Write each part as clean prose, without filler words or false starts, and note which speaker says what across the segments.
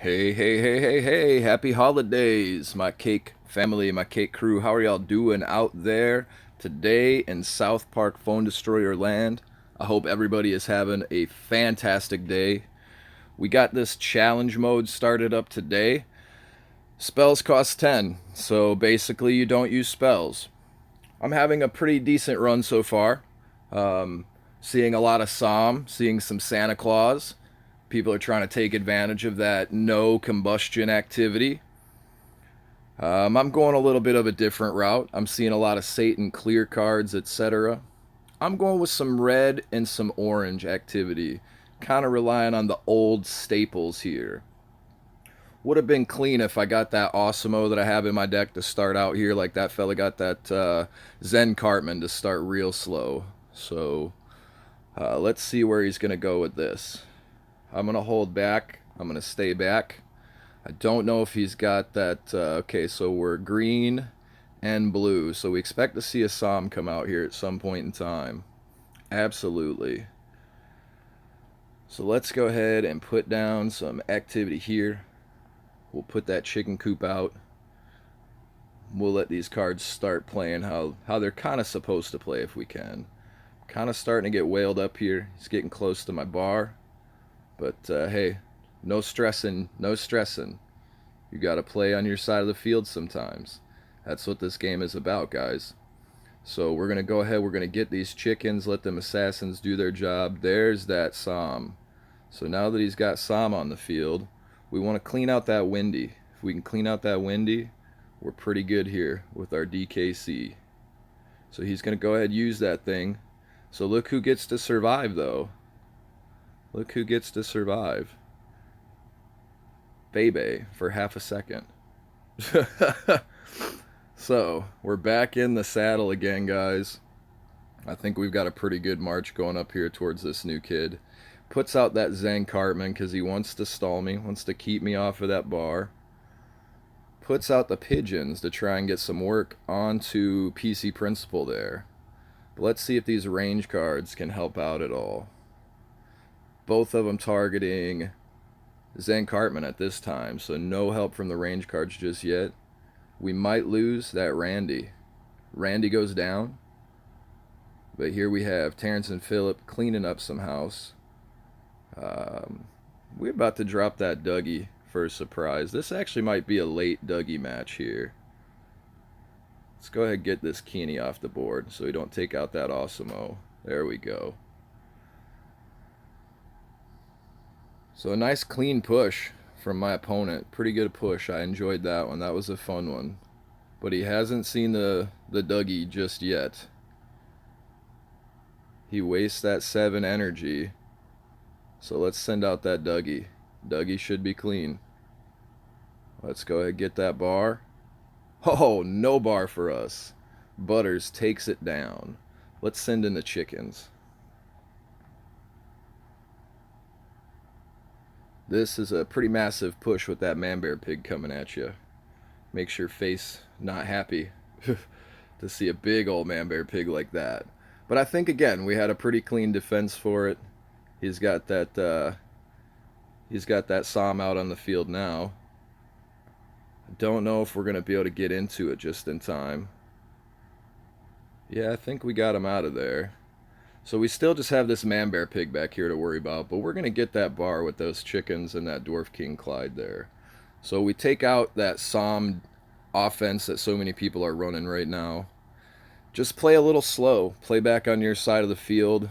Speaker 1: Hey, hey, hey, hey, hey, happy holidays, my cake family, my cake crew. How are y'all doing out there today in South Park Phone Destroyer land? I hope everybody is having a fantastic day. We got this challenge mode started up today. Spells cost 10, so basically you don't use spells. I'm having a pretty decent run so far. Um, Seeing a lot of Psalm, seeing some Santa Claus. People are trying to take advantage of that no combustion activity. I'm going a little bit of a different route. I'm seeing a lot of Satan clear cards, etc. I'm going with some red and some orange activity, kind of relying on the old staples here. Would have been clean if I got that Osimo that I have in my deck to start out here, like that fella got that Zen Cartman to start real slow. So let's see where he's going to go with this. I'm going to hold back. I'm going to stay back. I don't know if he's got that. Okay, so we're green and blue. So we expect to see a Psalm come out here at some point in time. Absolutely. So let's go ahead and put down some activity here. We'll put that chicken coop out. We'll let these cards start playing how they're kind of supposed to play if we can. Kind of starting to get whaled up here. He's getting close to my bar. But hey, no stressing, no stressing. You got to play on your side of the field sometimes. That's what this game is about, guys. So we're going to go ahead. We're going to get these chickens, let them assassins do their job. There's that Psalm. So now that he's got Psalm on the field, we want to clean out that Windy. If we can clean out that Windy, we're pretty good here with our DKC. So he's going to go ahead and use that thing. So look who gets to survive, though. Look who gets to survive. Bebe for half a second. So, we're back in the saddle again, guys. I think we've got a pretty good march going up here towards this new kid. Puts out that Zen Cartman because he wants to stall me, wants to keep me off of that bar. Puts out the pigeons to try and get some work onto PC Principal there. But let's see if these range cards can help out at all. Both of them targeting Zen Cartman at this time, so no help from the range cards just yet. We might lose that Randy. Randy goes down. But here we have Terrence and Phillip cleaning up some house. We're about to drop that Dougie for a surprise. This actually might be a late Dougie match here. Let's go ahead and get this Keeney off the board so we don't take out that Osimo. There we go. So a nice clean push from my opponent. Pretty good push. I enjoyed that one. That was a fun one. But he hasn't seen the Dougie just yet. He wastes that 7 energy. So let's send out that Dougie. Dougie should be clean. Let's go ahead and get that bar. Oh, no bar for us. Butters takes it down. Let's send in the chickens. This is a pretty massive push with that man bear pig coming at you. Makes your face not happy to see a big old man bear pig like that. But I think again we had a pretty clean defense for it. He's got that Psalm out on the field now. I don't know if we're gonna be able to get into it just in time. Yeah, I think we got him out of there. So we still just have this man bear pig back here to worry about, but we're going to get that bar with those chickens and that Dwarf King Clyde there. So we take out that Psalm offense that so many people are running right now. Just play a little slow. Play back on your side of the field.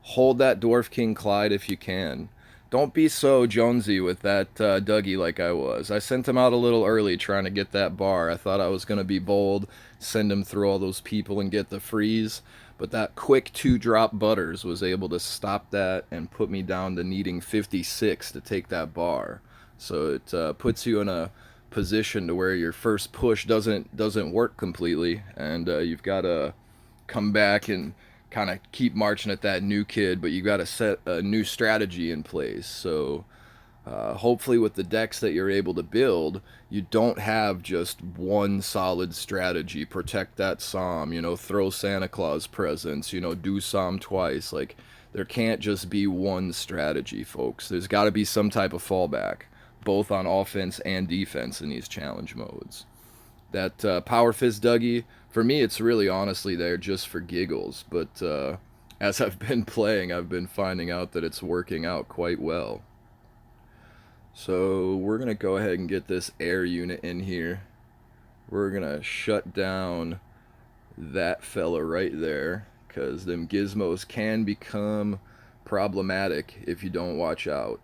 Speaker 1: Hold that Dwarf King Clyde if you can. Don't be so Jonesy with that Dougie like I was. I sent him out a little early trying to get that bar. I thought I was going to be bold, send him through all those people and get the freeze. But that quick 2-drop Butters was able to stop that and put me down to needing 56 to take that bar. So it puts you in a position to where your first push doesn't work completely, and you've got to come back and kind of keep marching at that new kid, but you got to set a new strategy in place. So hopefully with the decks that you're able to build, you don't have just one solid strategy. Protect that Psalm, throw Santa Claus presents, do Psalm twice. Like, there can't just be one strategy, folks. There's got to be some type of fallback. both on offense and defense in these challenge modes. That Power Fist Dougie, for me, it's really honestly there just for giggles. But as I've been playing, I've been finding out that it's working out quite well. So we're going to go ahead and get this air unit in here. We're going to shut down that fella right there, because them gizmos can become problematic if you don't watch out.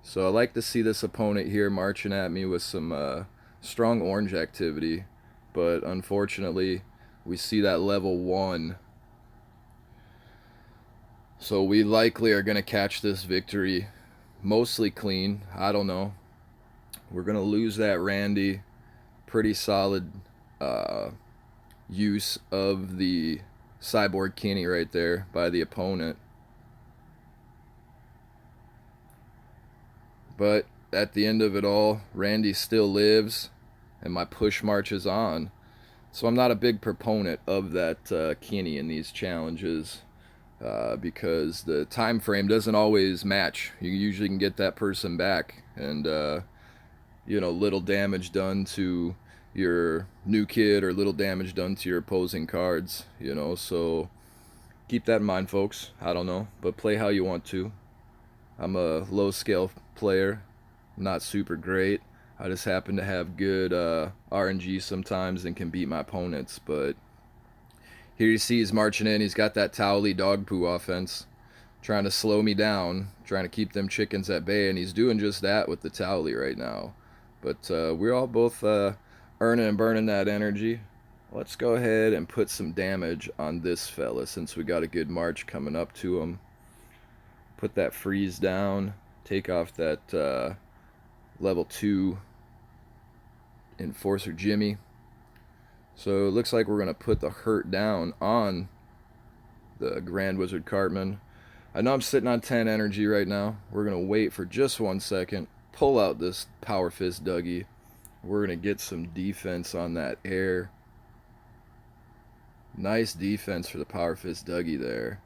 Speaker 1: So I like to see this opponent here marching at me with some strong orange activity, but unfortunately we see that level 1. So we likely are going to catch this victory mostly clean. I don't know. We're going to lose that Randy. Pretty solid use of the Cyborg Kenny right there by the opponent. But at the end of it all, Randy still lives, and my push marches on. So I'm not a big proponent of that Kenny in these challenges because the time frame doesn't always match. You usually can get that person back, and little damage done to your new kid or little damage done to your opposing cards. So keep that in mind, folks. I don't know, but play how you want to. I'm a low scale player, not super great. I just happen to have good RNG sometimes and can beat my opponents. But here you see he's marching in. He's got that Towley dog poo offense, trying to slow me down, trying to keep them chickens at bay, and he's doing just that with the Towley right now. But we're all both earning and burning that energy. Let's go ahead and put some damage on this fella since we got a good march coming up to him. Put that freeze down, take off that level 2 Enforcer Jimmy. So it looks like we're going to put the hurt down on the Grand Wizard Cartman. I know I'm sitting on 10 energy right now. We're going to wait for just 1 second, pull out this Power Fist Dougie. We're going to get some defense on that air. Nice defense for the Power Fist Dougie there.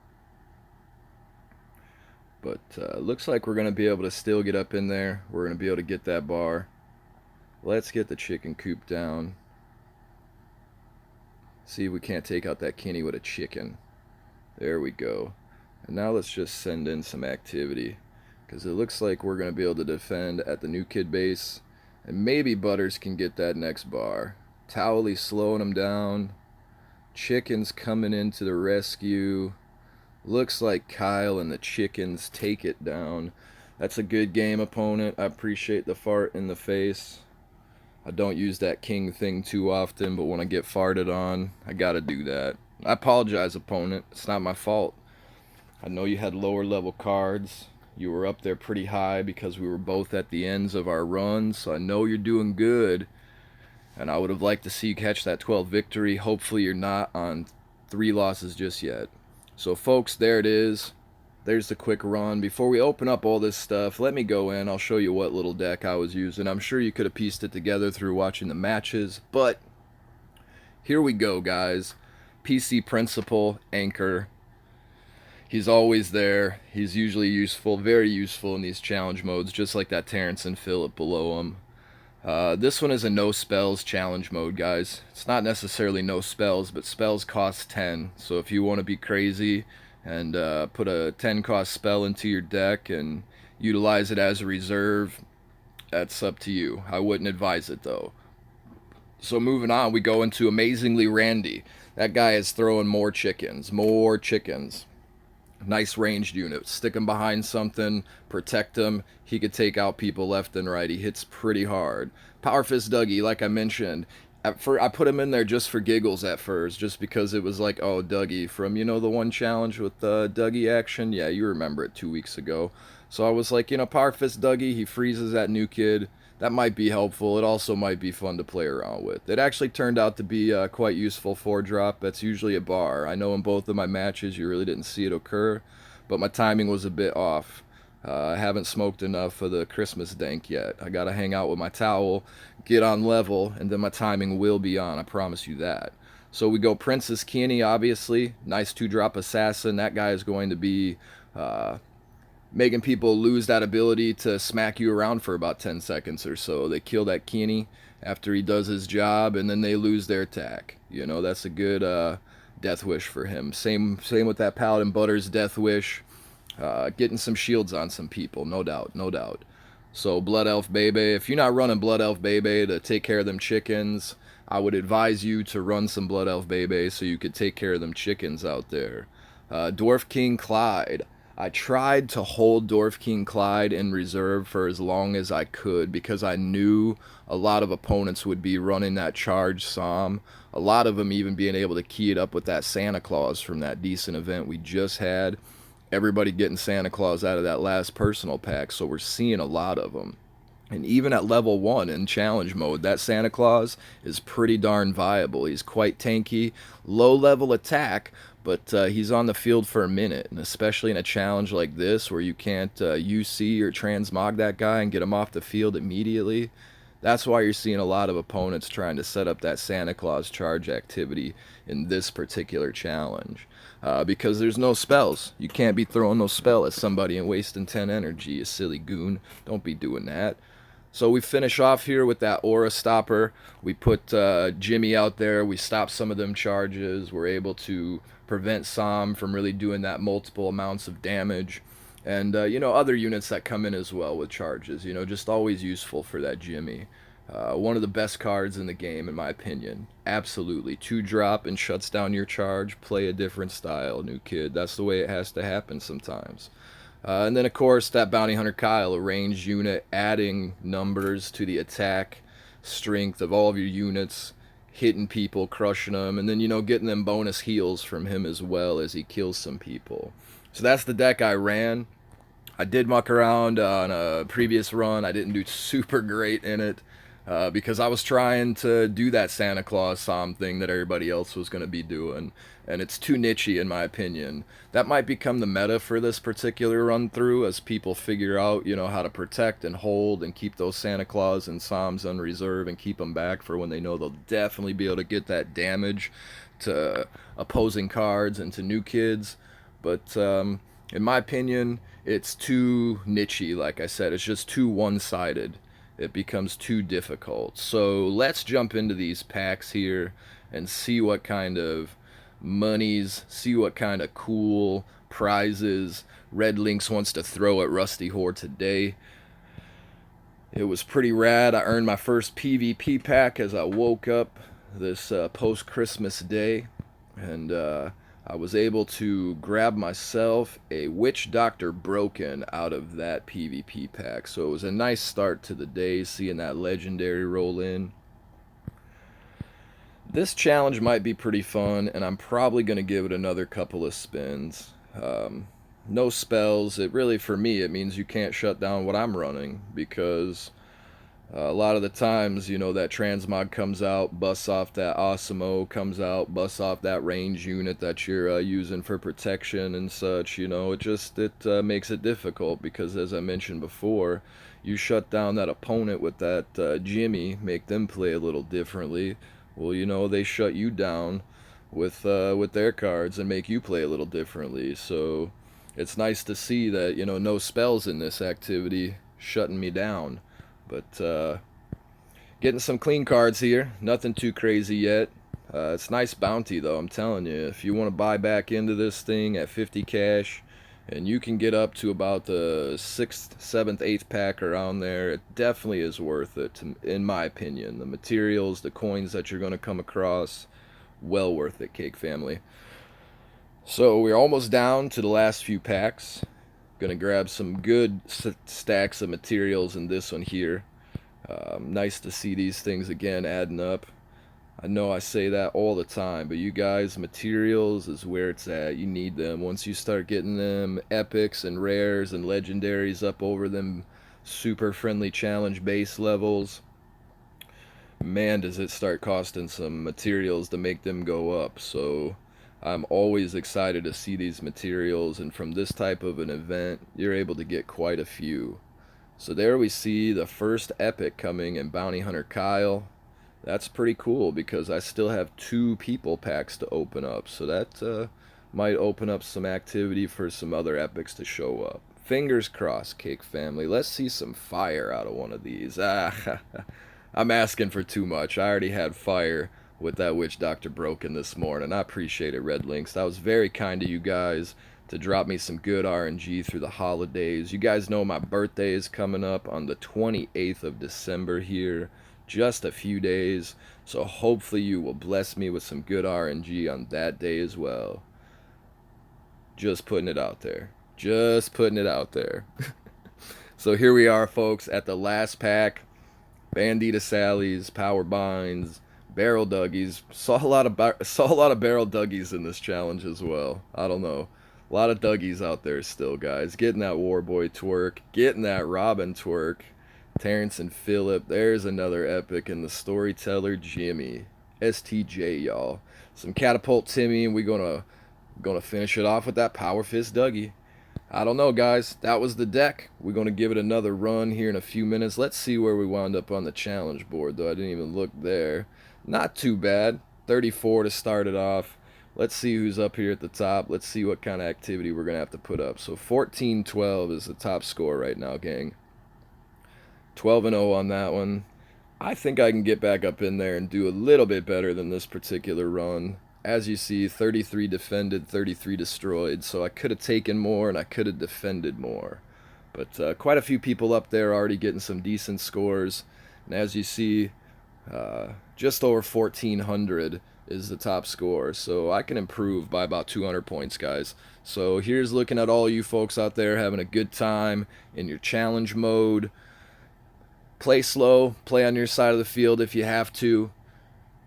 Speaker 1: But looks like we're going to be able to still get up in there. We're going to be able to get that bar. Let's get the chicken coop down. See if we can't take out that Kenny with a chicken. There we go. And now let's just send in some activity, because it looks like we're going to be able to defend at the new kid base. And maybe Butters can get that next bar. Towley slowing him down. Chickens coming into the rescue. Looks like Kyle and the chickens take it down. That's a good game, opponent. I appreciate the fart in the face. I don't use that king thing too often, but when I get farted on, I gotta do that. I apologize, opponent. It's not my fault. I know you had lower level cards. You were up there pretty high because we were both at the ends of our runs, so I know you're doing good. And I would have liked to see you catch that 12 victory. Hopefully you're not on 3 losses just yet. So folks, there it is. There's the quick run. Before we open up all this stuff, let me go in. I'll show you what little deck I was using. I'm sure you could have pieced it together through watching the matches, but here we go, guys. PC Principal, Anchor. He's always there. He's usually useful, very useful in these challenge modes, just like that Terrence and Phillip below him. This one is a no spells challenge mode, guys. It's not necessarily no spells, but spells cost 10. So if you want to be crazy and put a 10 cost spell into your deck and utilize it as a reserve, that's up to you. I wouldn't advise it though. So moving on, we go into Amazingly Randy. That guy is throwing more chickens. Nice ranged unit. Stick him behind something, protect him. He could take out people left and right. He hits pretty hard. Power Fist Dougie, like I mentioned, I put him in there just for giggles at first, just because it was like, oh, Dougie from, the one challenge with Dougie action. Yeah, you remember it 2 weeks ago. So I was like, Power Fist Dougie, he freezes that new kid. That might be helpful. It also might be fun to play around with. It actually turned out to be quite useful 4-drop. That's usually a bar. I know in both of my matches you really didn't see it occur, but my timing was a bit off. I haven't smoked enough of the Christmas dank yet. I gotta hang out with my towel, get on level, and then my timing will be on. I promise you that. So we go Princess Kenny, obviously. Nice 2-drop assassin. That guy is going to be making people lose that ability to smack you around for about 10 seconds or so. They kill that Kenny after he does his job, and then they lose their attack. You know, that's a good death wish for him. Same with that Paladin Butters death wish. Getting some shields on some people, no doubt, no doubt. So Blood Elf Bebe, if you're not running Blood Elf Bebe to take care of them chickens, I would advise you to run some Blood Elf Bebe so you could take care of them chickens out there. Dwarf King Clyde. I tried to hold Dwarf King Clyde in reserve for as long as I could because I knew a lot of opponents would be running that charge Psalm. A lot of them even being able to key it up with that Santa Claus from that decent event we just had. Everybody getting Santa Claus out of that last personal pack, so we're seeing a lot of them. And even at level 1 in challenge mode, that Santa Claus is pretty darn viable. He's quite tanky, low level attack, but he's on the field for a minute. And especially in a challenge like this where you can't UC or transmog that guy and get him off the field immediately, that's why you're seeing a lot of opponents trying to set up that Santa Claus charge activity in this particular challenge. Because there's no spells. You can't be throwing no spell at somebody and wasting 10 energy, you silly goon. Don't be doing that. So we finish off here with that aura stopper. We put Jimmy out there. We stop some of them charges. We're able to prevent Psalm from really doing that multiple amounts of damage. And, other units that come in as well with charges. Just always useful for that Jimmy. One of the best cards in the game, in my opinion. Absolutely. 2-drop and shuts down your charge. Play a different style, new kid. That's the way it has to happen sometimes. And then, of course, that Bounty Hunter Kyle, a ranged unit, adding numbers to the attack strength of all of your units, hitting people, crushing them, and then, getting them bonus heals from him as well as he kills some people. So that's the deck I ran. I did muck around on a previous run. I didn't do super great in it because I was trying to do that Santa Claus Psalm thing that everybody else was going to be doing. And it's too nichey in my opinion. That might become the meta for this particular run through as people figure out, how to protect and hold and keep those Santa Claus and Psalms on reserve and keep them back for when they know they'll definitely be able to get that damage to opposing cards and to new kids. But in my opinion, it's too nichey, like I said. It's just too one-sided. It becomes too difficult. So let's jump into these packs here and see what kind of monies, see what kind of cool prizes Red Lynx wants to throw at Rusty Whore today. It was pretty rad. I earned my first PvP pack as I woke up this post-Christmas day. And I was able to grab myself a Witch Doctor Broken out of that PvP pack. So it was a nice start to the day, seeing that legendary roll in. This challenge might be pretty fun, and I'm probably going to give it another couple of spins. No spells. It really, for me, it means you can't shut down what I'm running, because a lot of the times, that transmog comes out, busts off that Osimo, comes out, busts off that range unit that you're using for protection and such. It makes it difficult because, as I mentioned before, you shut down that opponent with that Jimmy, make them play a little differently. Well, they shut you down with their cards and make you play a little differently. So it's nice to see that, no spells in this activity shutting me down. But getting some clean cards here. Nothing too crazy yet. It's nice bounty, though, I'm telling you. If you want to buy back into this thing at 50 cash, and you can get up to about the 6th, 7th, 8th pack around there, it definitely is worth it, in my opinion. The materials, the coins that you're going to come across, well worth it, Cake Family. So we're almost down to the last few packs. Gonna grab some good stacks of materials in this one here. Nice to see these things again adding up. I know I say that all the time, but you guys, materials is where it's at. You need them. Once you start getting them epics and rares and legendaries up over them super friendly challenge base levels, man, does it start costing some materials to make them go up. So I'm always excited to see these materials, and from this type of an event, you're able to get quite a few. So there we see the first epic coming in Bounty Hunter Kyle. That's pretty cool because I still have 2 people packs to open up. So that might open up some activity for some other epics to show up. Fingers crossed, Cake family. Let's see some fire out of one of these. I'm asking for too much. I already had fire with that Witch Doctor Broken this morning. I appreciate it, Red Links. That was very kind of you guys to drop me some good RNG through the holidays. You guys know my birthday is coming up on the 28th of December here. Just a few days. So hopefully you will bless me with some good RNG on that day as well. Just putting it out there. Just putting it out there. So here we are, folks, at the last pack. Bandita Sallies, Power Binds, Barrel Duggies. Saw a lot of Barrel Duggies in this challenge as well. I don't know. A lot of Duggies out there still, guys. Getting that Warboy twerk. Getting that Robin twerk. Terrence and Phillip. There's another epic. And the Storyteller Jimmy. STJ, y'all. Some Catapult Timmy, and we're gonna finish it off with that Power Fist Dougie. I don't know, guys. That was the deck. We're going to give it another run here in a few minutes. Let's see where we wound up on the challenge board, though. I didn't even look there. Not too bad. 34 to start it off. Let's see who's up here at the top. Let's see what kind of activity we're going to have to put up. So 14-12 is the top score right now, gang. 12-0 on that one. I think I can get back up in there and do a little bit better than this particular run. As you see, 33 defended, 33 destroyed, so I could have taken more and I could have defended more. But quite a few people up there already getting some decent scores. And as you see, just over 1,400 is the top score. So I can improve by about 200 points, guys. So here's looking at all you folks out there having a good time in your challenge mode. Play slow, play on your side of the field if you have to.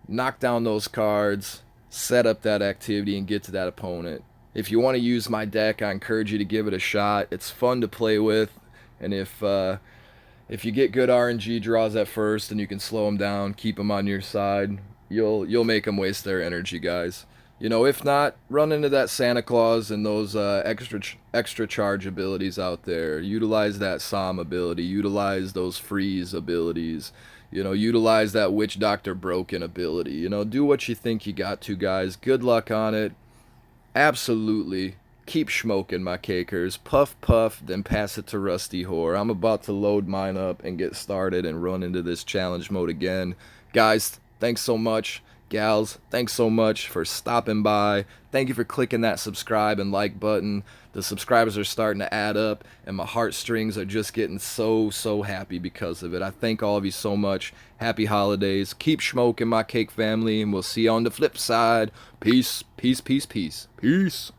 Speaker 1: Knock down those cards. Set up that activity and get to that opponent. If you want to use my deck, I encourage you to give it a shot. It's fun to play with, and if you get good RNG draws at first and you can slow them down, keep them on your side, you'll make them waste their energy, guys. You know, if not, run into that Santa Claus and those extra charge abilities out there. Utilize that Psalm ability. Utilize those freeze abilities. You know, utilize that Witch Doctor Broken ability. You know, do what you think you got to, guys. Good luck on it. Absolutely. Keep smoking, my cakers. Puff, puff, then pass it to Rusty Whore. I'm about to load mine up and get started and run into this challenge mode again. Guys, thanks so much. Gals, thanks so much for stopping by. Thank you for clicking that subscribe and like button. The subscribers are starting to add up, and my heartstrings are just getting so happy because of it. I thank all of you so much. Happy holidays. Keep smoking, my cake family, and we'll see you on the flip side. Peace, peace, peace, peace. Peace.